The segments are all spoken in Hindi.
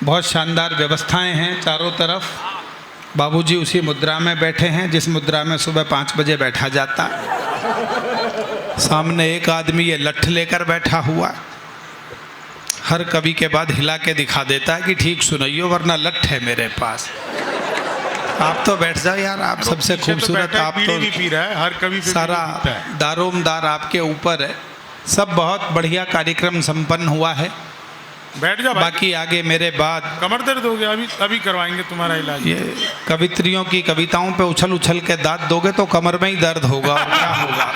बहुत शानदार व्यवस्थाएं हैं चारों तरफ। बाबूजी उसी मुद्रा में बैठे हैं जिस मुद्रा में सुबह 5 बजे बैठा जाता। सामने एक आदमी ये लठ लेकर बैठा हुआ, हर कवि के बाद हिला के दिखा देता है कि ठीक सुनाइयो वरना लठ है मेरे पास। आप तो बैठ जाओ यार, आप सबसे खूबसूरत, आप तो पी रहा है, हर कवि सारा दारोमदार आपके ऊपर है। सब बहुत बढ़िया कार्यक्रम संपन्न हुआ है। बैठ जा। बाकी आगे मेरे बाद कमर दर्द हो गया, अभी करवाएंगे तुम्हारा इलाज। ये कवित्रियों की कविताओं पे उछल उछल के दांत दोगे तो कमर में ही दर्द होगा और क्या होगा।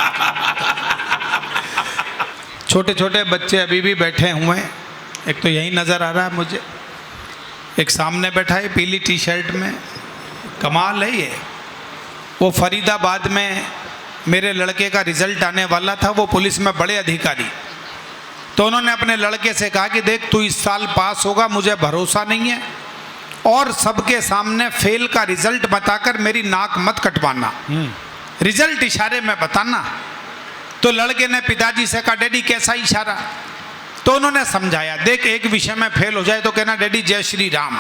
छोटे छोटे बच्चे अभी भी बैठे हुए हैं। एक तो यही नज़र आ रहा है मुझे, एक सामने बैठा है पीली टी शर्ट में, कमाल है ये। वो फरीदाबाद में मेरे लड़के का रिजल्ट आने वाला था, वो पुलिस में बड़े अधिकारी, तो उन्होंने अपने लड़के से कहा कि देख तू इस साल पास होगा, मुझे भरोसा नहीं है, और सबके सामने फेल का रिजल्ट बताकर मेरी नाक मत कटवाना, रिजल्ट इशारे में बताना। तो लड़के ने पिताजी से कहा डैडी कैसा इशारा? तो उन्होंने समझाया, देख एक विषय में फेल हो जाए तो कहना डैडी जय श्री राम,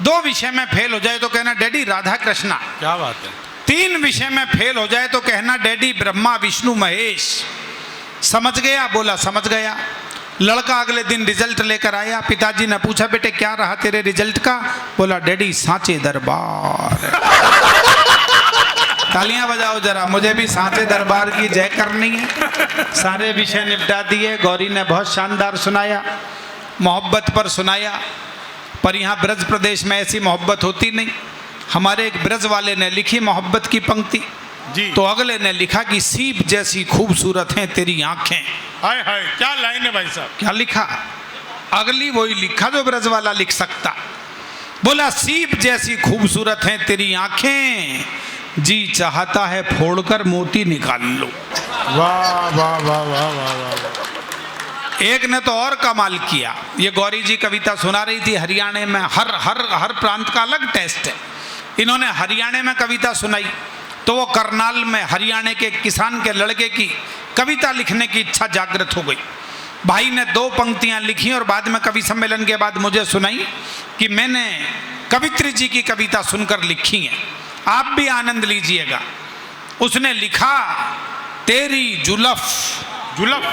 2 विषय में फेल हो जाए तो कहना डैडी राधा कृष्णा, क्या बात है, 3 विषय में फेल हो जाए तो कहना डैडी ब्रह्मा विष्णु महेश। समझ गया? बोला समझ गया। लड़का अगले दिन रिजल्ट लेकर आया, पिताजी ने पूछा बेटे क्या रहा तेरे रिजल्ट का? बोला डैडी सांचे दरबार। तालियां बजाओ जरा, मुझे भी सांचे दरबार की जय करनी है। सारे विषय निपटा दिए। गौरी ने बहुत शानदार सुनाया, मोहब्बत पर सुनाया, पर यहाँ ब्रज प्रदेश में ऐसी मोहब्बत होती नहीं। हमारे एक ब्रज वाले ने लिखी मोहब्बत की पंक्ति जी, तो अगले ने लिखा कि सीप जैसी खूबसूरत हैं तेरी आंखें। हाय हाय क्या लाइन है भाई साहब। क्या लिखा? अगली वही लिखा जो ब्रज वाला लिख सकता। बोला सीप जैसी खूबसूरत हैं तेरी आंखें, जी चाहता है फोड़कर मोती निकाल लो। वाह वाह वाह वाह वाह वाह। एक ने तो और कमाल किया, ये गौरी जी कविता सुना रही थी हरियाणा में, हर प्रांत का अलग टेस्ट है। इन्होंने हरियाणा में कविता सुनाई तो वो करनाल में हरियाणा के किसान के लड़के की कविता लिखने की इच्छा जागृत हो गई। भाई ने 2 पंक्तियां लिखी और बाद में कवि सम्मेलन के बाद मुझे सुनाई कि मैंने कवित्री जी की कविता सुनकर लिखी है, आप भी आनंद लीजिएगा। उसने लिखा तेरी जुलफ जुलफ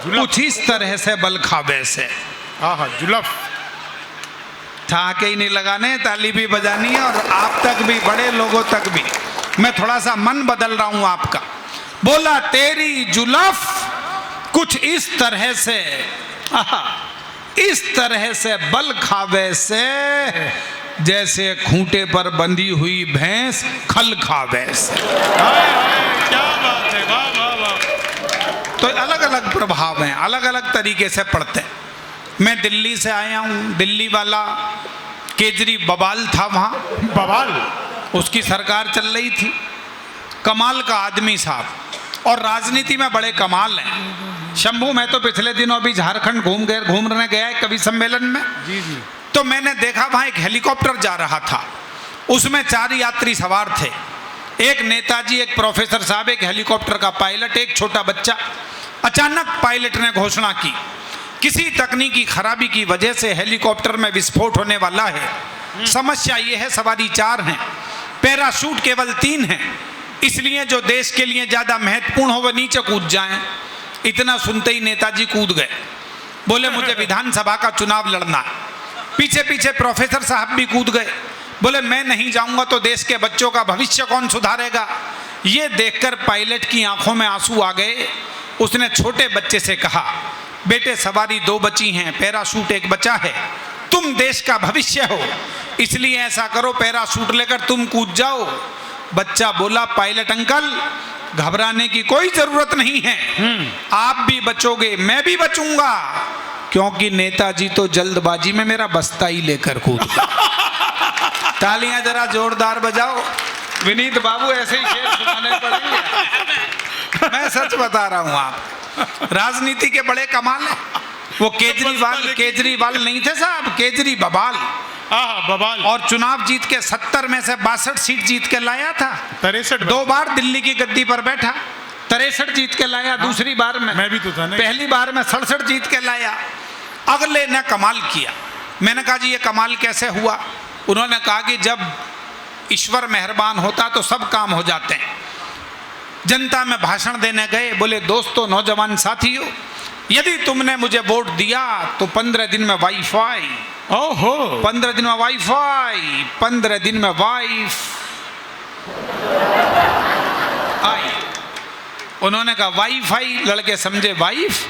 कुछ इस तरह से बल खावे से। हाँ जुलफ, ठहाके ही नहीं लगाने, ताली भी बजानी है, और आप तक भी, बड़े लोगों तक भी। मैं थोड़ा सा मन बदल रहा हूं आपका। बोला तेरी जुलफ कुछ इस तरह से, इस तरह से बल खावे से, जैसे खूंटे पर बंधी हुई भैंस खल खावे से। क्या बात है, वाह वाह वाह। तो अलग अलग प्रभाव हैं, अलग अलग तरीके से पढ़ते हैं। मैं दिल्ली से आया हूँ, दिल्ली वाला केजरी बबाल था वहाँ, बवाल, उसकी सरकार चल रही थी। कमाल का आदमी साहब, और राजनीति में बड़े कमाल हैं। शंभू मैं तो पिछले दिनों अभी झारखंड घूमने गया है कवि सम्मेलन में। जी जी। तो मैंने देखा वहाँ एक हेलीकॉप्टर जा रहा था, उसमें 4 यात्री सवार थे, एक नेताजी, एक प्रोफेसर साहब, एक हेलीकॉप्टर का पायलट, एक छोटा बच्चा। अचानक पायलट ने घोषणा की किसी तकनीकी खराबी की वजह से हेलीकॉप्टर में विस्फोट होने वाला है। समस्या यह है सवारी 4 हैं, पैराशूट केवल 3 हैं, इसलिए जो देश के लिए ज्यादा महत्वपूर्ण हो वह नीचे कूद जाएं। इतना सुनते ही नेताजी कूद गए, बोले मुझे विधानसभा का चुनाव लड़ना है। पीछे पीछे प्रोफेसर साहब भी कूद गए, बोले मैं नहीं जाऊंगा तो देश के बच्चों का भविष्य कौन सुधारेगा। ये देखकर पायलट की आंखों में आंसू आ गए। उसने छोटे बच्चे से कहा बेटे सवारी 2 बची हैं, पैराशूट 1 बचा है, तुम देश का भविष्य हो, इसलिए ऐसा करो पैराशूट लेकर तुम कूद जाओ। बच्चा बोला पायलट अंकल घबराने की कोई जरूरत नहीं है, आप भी बचोगे मैं भी बचूंगा, क्योंकि नेताजी तो जल्दबाजी में मेरा बस्ता ही लेकर कूद गया। तालियां जरा जोरदार बजाओ। विनीत बाबू ऐसे ही शेर सुनाने पड़ेंगे। मैं सच बता रहा हूं, आप राजनीति के बड़े कमाल है। वो केजरीवाल नहीं थे साहब, केजरी बबाल। बवाल। और चुनाव जीत के 70 में से 62 सीट जीत के लाया था। 63 2 बार दिल्ली की गद्दी पर बैठा, 63 जीत के लाया। दूसरी बार में मैं भी तो था ना। पहली बार में 67 जीत के लाया। अगले ने कमाल किया। मैंने कहा जी ये कमाल कैसे हुआ? उन्होंने कहा कि जब ईश्वर मेहरबान होता तो सब काम हो जाते हैं। जनता में भाषण देने गए, बोले दोस्तों नौजवान साथियों, यदि तुमने मुझे वोट दिया तो 15 दिन में वाईफाई, ओहो 15 दिन में वाईफाई, 15 दिन में वाइफ आई। उन्होंने कहा वाईफाई, लड़के समझे वाइफ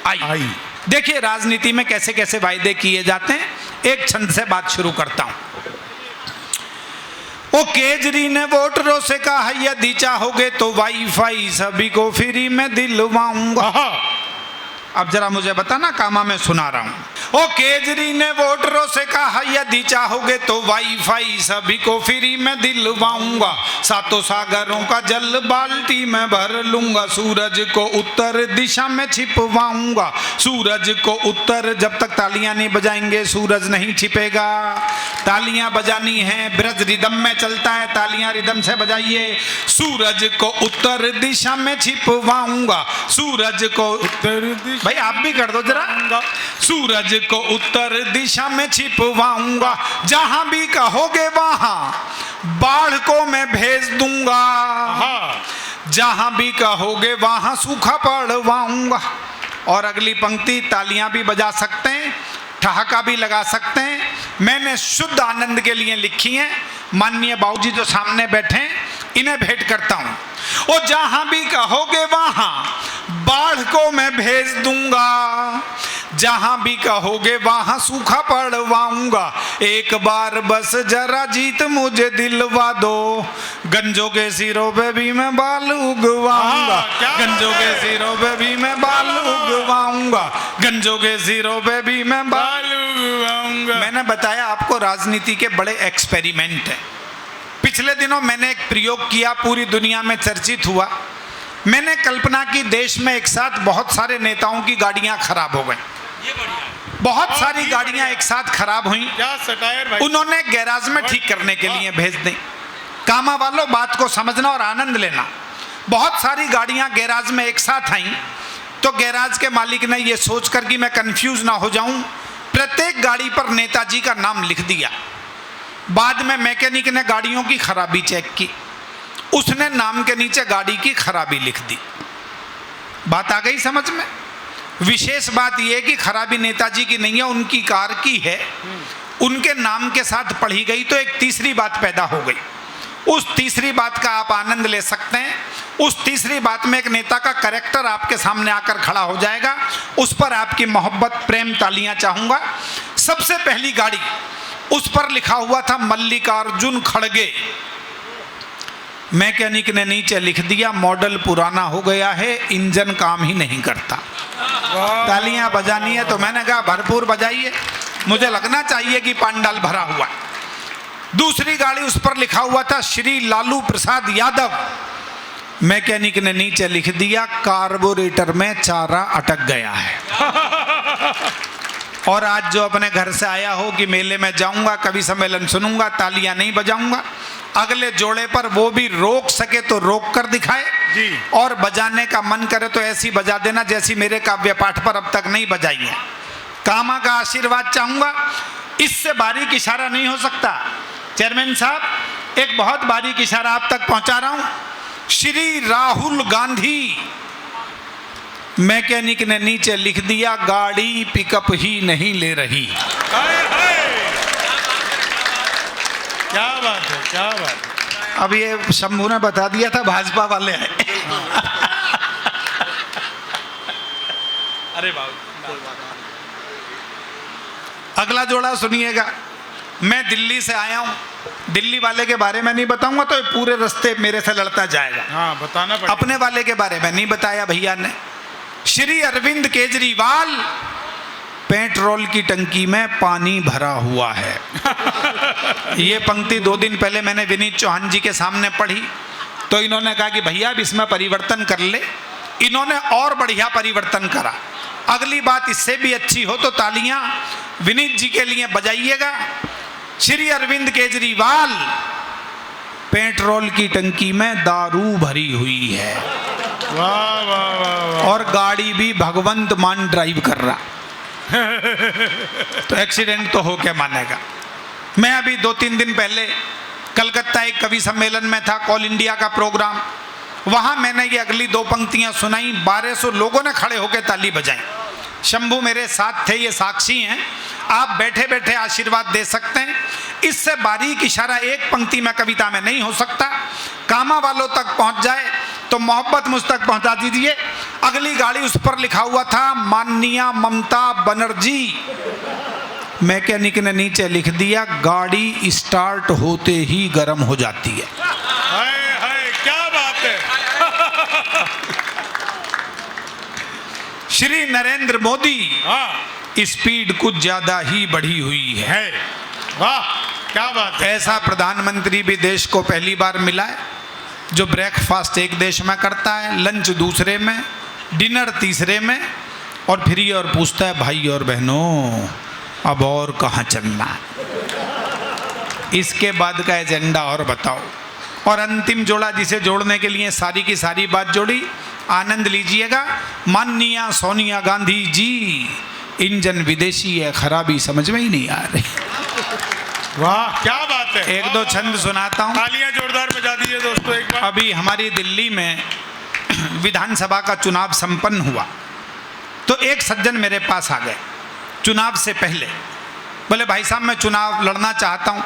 आई। देखिए राजनीति में कैसे कैसे वायदे किए जाते हैं। एक छंद से बात शुरू करता हूं। ओ केजरी ने वोटरों से कहा यदि चाहोगे तो वाईफाई सभी को फ्री में दिलवाऊंगा। अब जरा मुझे बताना, कामा मैं सुना रहा हूं। ओ केजरी ने वोटरों से कहा यदि चाहोगे तो वाईफाई सभी को फ्री में दिलवाऊंगा। सातों सागरों का जल बाल्टी में भर लूंगा। सूरज को उत्तर दिशा में छिपवाऊंगा। सूरज को उत्तर, जब तक तालियां नहीं बजाएंगे सूरज नहीं छिपेगा। तालियां बजानी है, ब्रज रिदम में चलता है, तालियां रिदम से बजाइए। सूरज को उत्तर दिशा में छिपवाऊंगा। सूरज को उत्तर दिशा, भाई आप भी कर दो जरा। सूरज को उत्तर दिशा में छिपवाऊंगा। जहां भी कहोगे वहां बाढ़ को मैं भेज दूंगा। जहां भी कहोगे वहां सूखा पड़वाऊंगा। और अगली पंक्ति तालियां भी बजा सकते हैं, ठहाका भी लगा सकते हैं। मैंने शुद्ध आनंद के लिए लिखी है। माननीय बाबूजी जो सामने बैठे इन्हें भेंट करता हूं। ओ जहां भी कहोगे वहां बाढ़ को मैं भेज दूंगा। जहां भी कहोगे वहां सूखा पड़वाऊंगा। एक बार बस जरा जीत मुझे दिलवा दो। गंजों के सिरों पे भी मैं बाल उगवाऊंगा। गंजों के सिरों पे भी मैं बाल उगवाऊंगा। गंजों के सिरों पे भी मैं बाल उगवाऊंगा। मैंने बताया आपको राजनीति के बड़े एक्सपेरिमेंट हैं। पिछले दिनों मैंने एक प्रयोग किया, पूरी दुनिया में चर्चित हुआ। मैंने कल्पना की देश में एक साथ बहुत सारे नेताओं की गाड़ियां खराब हो गई। बहुत सारी गाड़ियां एक साथ खराब हुई। उन्होंने गैराज में ठीक करने के लिए भेज दी। कामा वालों बात को समझना और आनंद लेना। बहुत सारी गाड़ियां गैराज में एक साथ आई तो गैराज के मालिक ने यह सोचकर कि मैं कंफ्यूज ना हो जाऊं, प्रत्येक गाड़ी पर नेताजी का नाम लिख दिया। बाद में मैकेनिक ने गाड़ियों की खराबी चेक की, उसने नाम के नीचे गाड़ी की खराबी लिख दी। बात आ गई समझ में? विशेष बात यह है कि खराबी नेताजी की नहीं है, उनकी कार की है। उनके नाम के साथ पढ़ी गई तो एक तीसरी बात पैदा हो गई। उस तीसरी बात का आप आनंद ले सकते हैं। उस तीसरी बात में एक नेता का कैरेक्टर आपके सामने आकर खड़ा हो जाएगा। उस पर आपकी मोहब्बत, प्रेम, तालियां चाहूंगा। सबसे पहली गाड़ी, उस पर लिखा हुआ था मल्लिकार्जुन खड़गे। मैकेनिक ने नीचे लिख दिया मॉडल पुराना हो गया है, इंजन काम ही नहीं करता। तालियां बजानी है तो मैंने कहा भरपूर बजाइए, मुझे लगना चाहिए कि पंडाल भरा हुआ। दूसरी गाड़ी, उस पर लिखा हुआ था श्री लालू प्रसाद यादव। मैकेनिक ने नीचे लिख दिया कार्बोरेटर में चारा अटक गया है। और आज जो अपने घर से आया हो कि मेले में जाऊंगा, कवि सम्मेलन सुनूंगा, तालियां नहीं बजाऊंगा, अगले जोड़े पर वो भी रोक सके तो रोक कर दिखाए जी। और बजाने का मन करे तो ऐसी बजा देना जैसी मेरे काव्य पाठ पर अब तक नहीं बजाई है। कामा का आशीर्वाद चाहूंगा। इससे बारीक इशारा नहीं हो सकता। चेयरमैन साहब, एक बहुत बारीक इशारा आप तक पहुंचा रहा हूं। श्री राहुल गांधी। मैकेनिक ने नीचे लिख दिया गाड़ी पिकअप ही नहीं ले रही। क्या बात है, क्या बात है। अब ये शंभू ने बता दिया था, भाजपा वाले आए। अरे बाबू, अगला जोड़ा सुनिएगा। मैं दिल्ली से आया हूं। दिल्ली वाले के बारे में नहीं बताऊंगा तो पूरे रास्ते मेरे से लड़ता जाएगा। हाँ, बताना पड़ेगा। अपने वाले के बारे में नहीं बताया भैया ने। श्री अरविंद केजरीवाल, पेट्रोल की टंकी में पानी भरा हुआ है। ये पंक्ति 2 दिन पहले मैंने विनीत चौहान जी के सामने पढ़ी तो इन्होंने कहा कि भैया अब इसमें परिवर्तन कर ले। इन्होंने और बढ़िया परिवर्तन करा। अगली बात इससे भी अच्छी हो तो तालियां विनीत जी के लिए बजाइएगा। श्री अरविंद केजरीवाल, पेट्रोल की टंकी में दारू भरी हुई है। वाह वाह वाह वाह। और गाड़ी भी भगवंत मान ड्राइव कर रहा। तो एक्सीडेंट तो हो क्या मानेगा। मैं अभी 2-3 दिन पहले कलकत्ता एक कवि सम्मेलन में था, ऑल इंडिया का प्रोग्राम। वहां मैंने ये अगली 2 पंक्तियां सुनाई, 1200 लोगों ने खड़े होकर ताली बजाई। शंभू मेरे साथ थे, ये साक्षी हैं। आप बैठे बैठे आशीर्वाद दे सकते हैं। इससे बारीक इशारा एक पंक्ति में कविता में नहीं हो सकता। कामा वालों तक पहुंच जाए तो मोहब्बत मुझ तक पहुंचा दीजिए। अगली गाड़ी, उस पर लिखा हुआ था माननीय ममता बनर्जी। मैकेनिक ने नीचे लिख दिया, गाड़ी स्टार्ट होते ही गर्म हो जाती है। हाय हाय क्या बात है। श्री नरेंद्र मोदी, हाँ स्पीड कुछ ज्यादा ही बढ़ी हुई है। वाह क्या बात है। ऐसा प्रधानमंत्री भी देश को पहली बार मिला है जो ब्रेकफास्ट एक देश में करता है, लंच दूसरे में, डिनर तीसरे में, और फिर ये और पूछता है, भाई और बहनों अब और कहाँ चलना है, इसके बाद का एजेंडा और बताओ। और अंतिम जोड़ा जिसे जोड़ने के लिए सारी की सारी बात जोड़ी, आनंद लीजिएगा। माननीय सोनिया गांधी जी, इंजन विदेशी है, खराबी समझ में ही नहीं आ रही। वाह क्या बात है। एक दो छंद सुनाता हूँ। तालियां जोरदार बजा दीजिए दोस्तों एक बार। अभी हमारी दिल्ली में विधानसभा का चुनाव संपन्न हुआ तो एक सज्जन मेरे पास आ गए चुनाव से पहले। बोले भाई साहब मैं चुनाव लड़ना चाहता हूँ।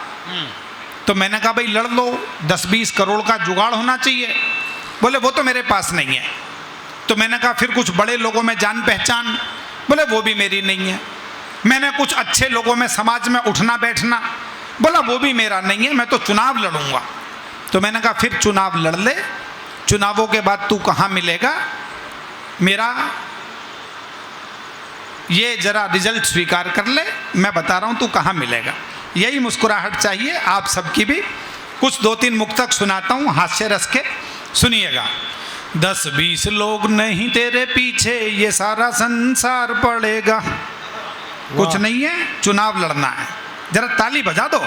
तो मैंने कहा भाई लड़ लो, 10-20 करोड़ का जुगाड़ होना चाहिए। बोले वो तो मेरे पास नहीं है। तो मैंने कहा फिर कुछ बड़े लोगों में जान पहचान। बोले वो भी मेरी नहीं है। मैंने कुछ अच्छे लोगों में समाज में उठना बैठना। बोला वो भी मेरा नहीं है, मैं तो चुनाव लड़ूंगा। तो मैंने कहा फिर चुनाव लड़ ले, चुनावों के बाद तू कहाँ मिलेगा, मेरा ये जरा रिजल्ट स्वीकार कर ले, मैं बता रहा हूँ तू कहाँ मिलेगा। यही मुस्कुराहट चाहिए आप सबकी भी। कुछ 2-3 मुक्तक सुनाता हूँ हास्य रस के, सुनिएगा। 10-20 लोग नहीं तेरे पीछे, ये सारा संसार पड़ेगा। कुछ नहीं है, चुनाव लड़ना है। जरा ताली बजा दो।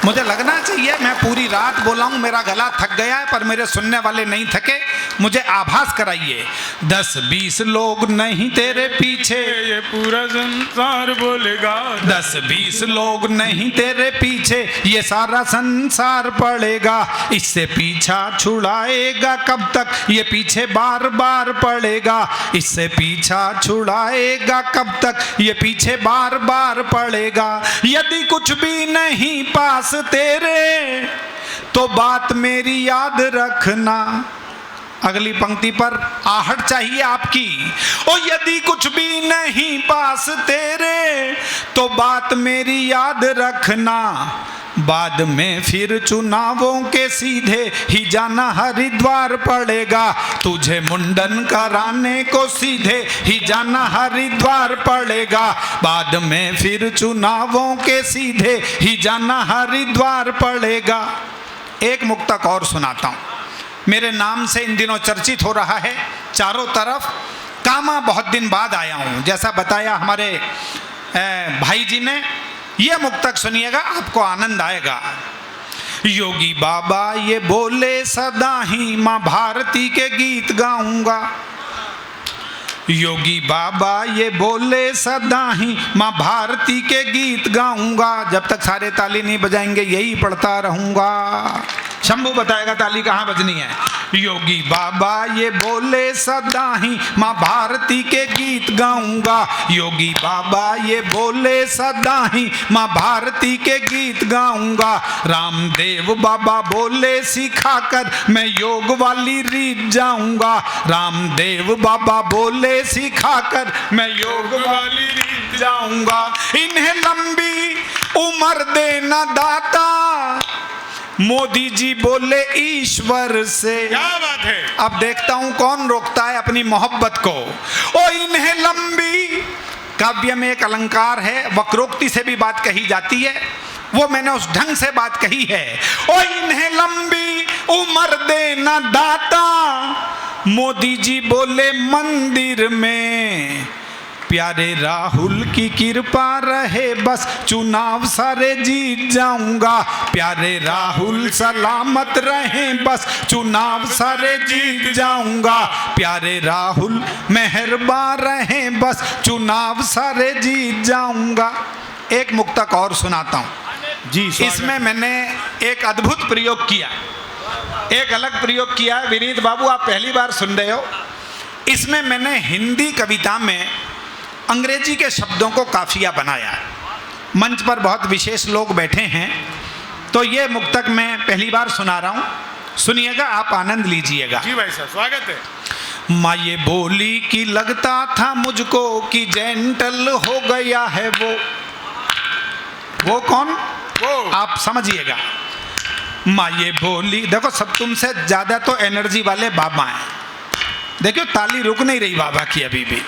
मुझे लगना चाहिए मैं पूरी रात बोला हूँ, मेरा गला थक गया है, पर मेरे सुनने वाले नहीं थके। मुझे आभास कराइए। 10-20 लोग नहीं तेरे पीछे, ये पूरा संसार बोलेगा। 10-20 लोग नहीं तेरे पीछे, ये सारा संसार पड़ेगा। इससे पीछा छुड़ाएगा कब तक, ये पीछे बार बार पड़ेगा। इससे पीछा छुड़ाएगा कब तक, ये पीछे बार बार पड़ेगा। यदि कुछ भी नहीं पास तेरे तो बात मेरी याद रखना। अगली पंक्ति पर आहट चाहिए आपकी। ओ यदि कुछ भी नहीं पास तेरे तो बात मेरी याद रखना। बाद में फिर चुनावों के सीधे ही जाना हरिद्वार पड़ेगा। तुझे मुंडन कराने को सीधे ही जाना हरिद्वार पड़ेगा। बाद में फिर चुनावों के सीधे ही जाना हरिद्वार पड़ेगा। एक मुक्तक और सुनाता हूँ। मेरे नाम से इन दिनों चर्चित हो रहा है चारों तरफ। कामा बहुत दिन बाद आया हूँ, जैसा बताया हमारे भाई जी ने। ये मुक्तक सुनिएगा, आपको आनंद आएगा। योगी बाबा ये बोले सदा ही माँ भारती के गीत गाऊंगा। योगी बाबा ये बोले सदा ही माँ भारती के गीत गाऊंगा। जब तक सारे ताली नहीं बजाएंगे यही पढ़ता रहूंगा। शंभू बताएगा ताली कहाँ बजनी है। योगी बाबा ये बोले सदा ही माँ भारती के गीत गाऊंगा। योगी बाबा ये बोले सदा ही माँ भारती के गीत गाऊंगा। रामदेव बाबा बोले सिखाकर मैं योग वाली रीत जाऊंगा। रामदेव बाबा बोले सिखाकर मैं योग वाली रीत जाऊंगा। इन्हें लंबी उम्र देना दाता, मोदी जी बोले ईश्वर से। क्या बात है। अब देखता हूं कौन रोकता है अपनी मोहब्बत को। ओ इन्हें लंबी, काव्य में एक अलंकार है, वक्रोक्ति से भी बात कही जाती है, वो मैंने उस ढंग से बात कही है। ओ इन्हें लंबी उम्र देना दाता, मोदी जी बोले मंदिर में प्यारे राहुल की कृपा रहे बस चुनाव सारे जीत जाऊंगा, प्यारे राहुल सलामत रहे बस चुनाव सारे जीत जाऊंगा, प्यारे राहुल मेहरबान रहे बस चुनाव सारे जीत जाऊंगा। एक मुक्तक और सुनाता हूं जी, स्वागत। इसमें मैंने एक अद्भुत प्रयोग किया, एक अलग प्रयोग किया है। विनीत बाबू, आप पहली बार सुन रहे हो। इसमें मैंने हिंदी कविता में अंग्रेजी के शब्दों को काफिया बनाया। मंच पर बहुत विशेष लोग बैठे हैं, तो ये मुक्तक मैं पहली बार सुना रहा हूं, सुनिएगा, आप आनंद लीजिएगा। जी भाई साहब, स्वागत है। माँ ये बोली कि लगता था मुझको कि जेंटल हो गया है वो कौन, वो आप समझिएगा। माँ ये बोली, देखो सब तुमसे ज्यादा तो एनर्जी वाले बाबा हैं, देखो ताली रुक नहीं रही बाबा की अभी भी।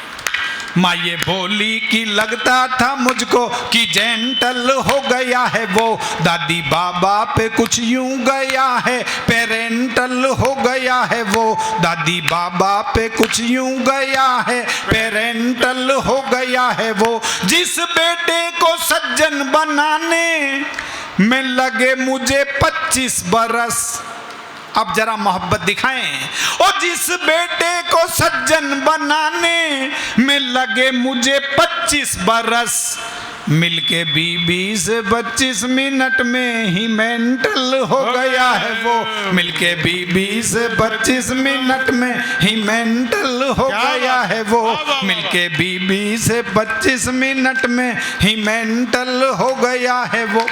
माँ ये बोली कि लगता था मुझको कि जेंटल हो गया है वो, दादी बाबा पे कुछ यूं गया है, पेरेंटल हो गया है वो, दादी बाबा पे कुछ यूं गया है, पेरेंटल हो गया है वो। जिस बेटे को सज्जन बनाने में लगे मुझे 25 बरस, अब जरा मोहब्बत दिखाएं। और जिस बेटे को सज्जन बनाने में लगे मुझे 25 बरस, मिलके बीबी से 25 मिनट में ही मेंटल हो गया है वो, मिलके बीबी से 25 मिनट में ही मेंटल हो गया है वो, मिलके बीबी से 25 मिनट में ही मेंटल हो गया है वो।